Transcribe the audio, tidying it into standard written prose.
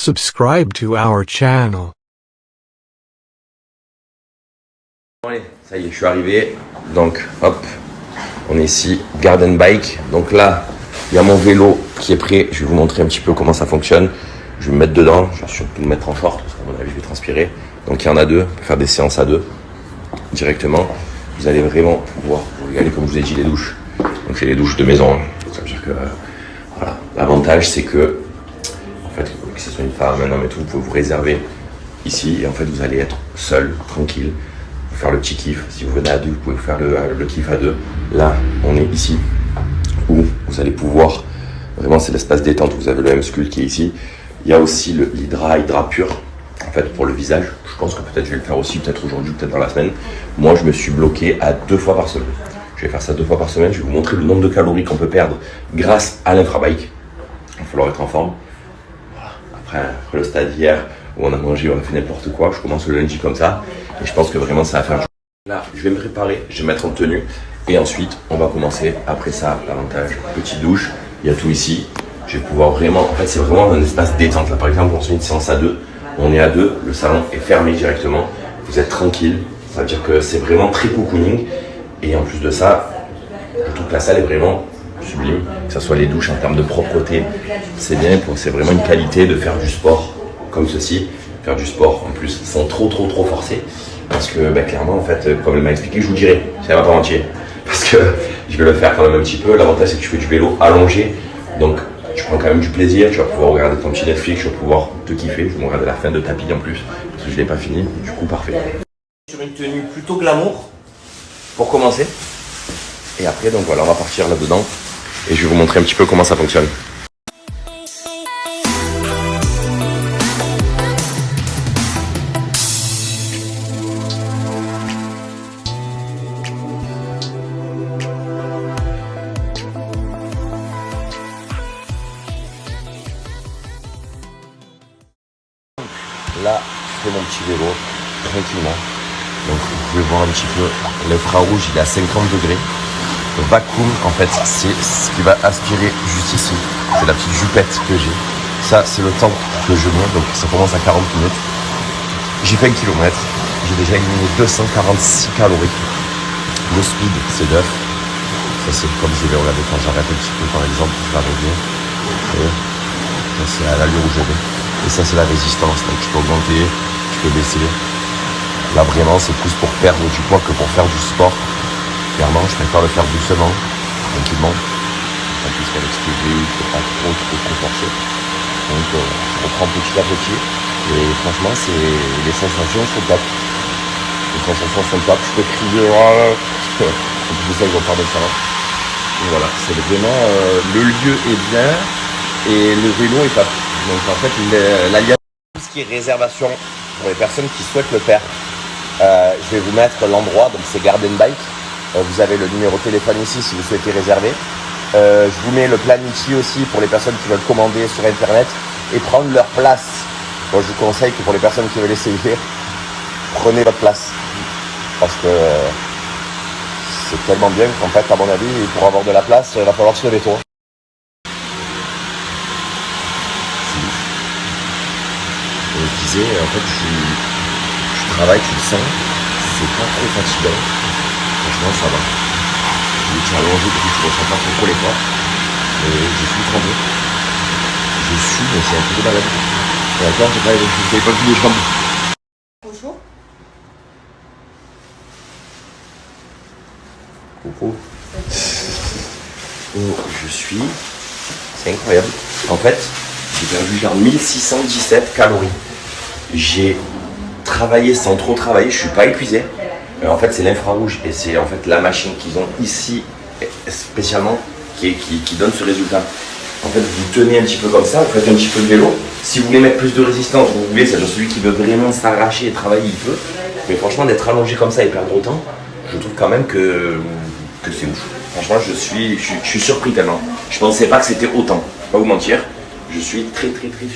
Subscribe to our channel. Allez, ça y est, je suis arrivé. Donc, hop, on est ici, Garden Bike. Donc là, il y a mon vélo qui est prêt. Je vais vous montrer un petit peu comment ça fonctionne. Je vais me mettre dedans. Je vais surtout me mettre en short parce qu'à mon avis, je vais transpirer. Donc, il y en a deux. On peut faire des séances à deux directement. Vous allez vraiment pouvoir vous regarder, comme je vous ai dit, les douches. Donc, c'est les douches de maison. Ça veut dire que, voilà. L'avantage, c'est que, en fait, que ce soit une femme, un homme et tout, vous pouvez vous réserver ici. Et en fait, vous allez être seul, tranquille. Faire le petit kiff. Si vous venez à deux, vous pouvez faire le kiff à deux. Là, on est ici où vous allez pouvoir, vraiment c'est l'espace détente. Vous avez le M-Skull qui est ici. Il y a aussi l'Hydra Pure, en fait, pour le visage. Je pense que peut-être je vais le faire aussi, peut-être aujourd'hui, peut-être dans la semaine. Moi, je me suis bloqué à 2 fois par semaine. Je vais faire ça 2 fois par semaine. Je vais vous montrer le nombre de calories qu'on peut perdre grâce à l'infra-bike. Il va falloir être en forme. Voilà. Après le stade hier, où on a mangé, on a fait n'importe quoi. Je commence le lundi comme ça. Et je pense que vraiment ça va faire. Là, je vais me préparer, je vais me mettre en tenue. Et ensuite, on va commencer. Après ça, l'avantage, petite douche. Il y a tout ici. Je vais pouvoir vraiment. En fait, c'est vraiment un espace détente. Là, par exemple, on se fait une séance à deux. On est à deux. Le salon est fermé directement. Vous êtes tranquille. Ça veut dire que c'est vraiment très cocooning. Et en plus de ça, je trouve que la salle est vraiment sublime. Que ce soit les douches en termes de propreté, c'est bien. C'est vraiment une qualité de faire du sport comme ceci. Faire du sport en plus sans trop forcer, parce que clairement en fait, comme elle m'a expliqué, je vous dirai, ça va pas entier, parce que je vais le faire quand même un petit peu. L'avantage c'est que tu fais du vélo allongé, donc tu prends quand même du plaisir, tu vas pouvoir regarder ton petit Netflix, tu vas pouvoir te kiffer. Je vais me regarder la fin de tapis en plus, parce que je l'ai pas fini, du coup parfait. Sur une tenue plutôt glamour, pour commencer, et après donc voilà, on va partir là-dedans, et je vais vous montrer un petit peu comment ça fonctionne. Là, je fais mon petit vélo, tranquillement. Donc, vous pouvez voir un petit peu, l'infrarouge, il est à 50 degrés. Le vacuum, en fait, c'est ce qui va aspirer juste ici. C'est la petite jupette que j'ai. Ça, c'est le temps que je mets, donc ça commence à 40 minutes. J'ai fait 1 km. J'ai déjà éliminé 246 calories. Le speed, c'est 9. Ça, c'est comme je vais regarder quand j'arrête un petit peu, par exemple, pour faire revient. Et ça, c'est à l'allure où je vais. Et ça, c'est la résistance. Donc, tu peux augmenter, tu peux baisser. Là, vraiment, c'est plus pour perdre du poids que pour faire du sport. Clairement, je préfère le faire doucement, tranquillement. En plus, avec ce que j'ai eu, il ne faut pas trop forcer. Donc, je reprends petit à petit. Et franchement, les sensations sont top. Les sensations sont top. Je peux crier. En plus de ça, ils vont faire de ça. Et voilà, c'est vraiment. Le lieu est bien et le vélo est top. Donc en fait, l'alliance, tout ce qui est réservation pour les personnes qui souhaitent le faire, je vais vous mettre l'endroit, donc c'est Garden Bike. Vous avez le numéro de téléphone ici si vous souhaitez réserver. Je vous mets le planning aussi pour les personnes qui veulent commander sur internet et prendre leur place. Moi, je vous conseille que pour les personnes qui veulent essayer, prenez votre place. Parce que c'est tellement bien qu'en fait, à mon avis, pour avoir de la place, il va falloir se lever tôt. Je disais, en fait, je travaille, tu le sens, c'est pas trop fatigant. Franchement, ça va. Tu es allongé, du coup, tu ressens pas trop l'effort. Et je suis trempé. Je suis, mais c'est un peu de malade. Et encore, j'ai pas vu les jambes. Bonjour. Coucou. Oh, je suis. C'est incroyable. En fait, j'ai perdu genre 1617 calories. J'ai travaillé sans trop travailler, je suis pas épuisé. En fait, c'est l'infrarouge et c'est en fait la machine qu'ils ont ici spécialement qui donne ce résultat. En fait, vous tenez un petit peu comme ça, vous faites un petit peu de vélo. Si vous voulez mettre plus de résistance, vous pouvez, c'est-à-dire celui qui veut vraiment s'arracher et travailler, il peut. Mais franchement, d'être allongé comme ça et perdre autant, je trouve quand même que c'est ouf. Franchement, je suis surpris tellement. Je pensais pas que c'était autant. Pas vous mentir, je suis très surpris.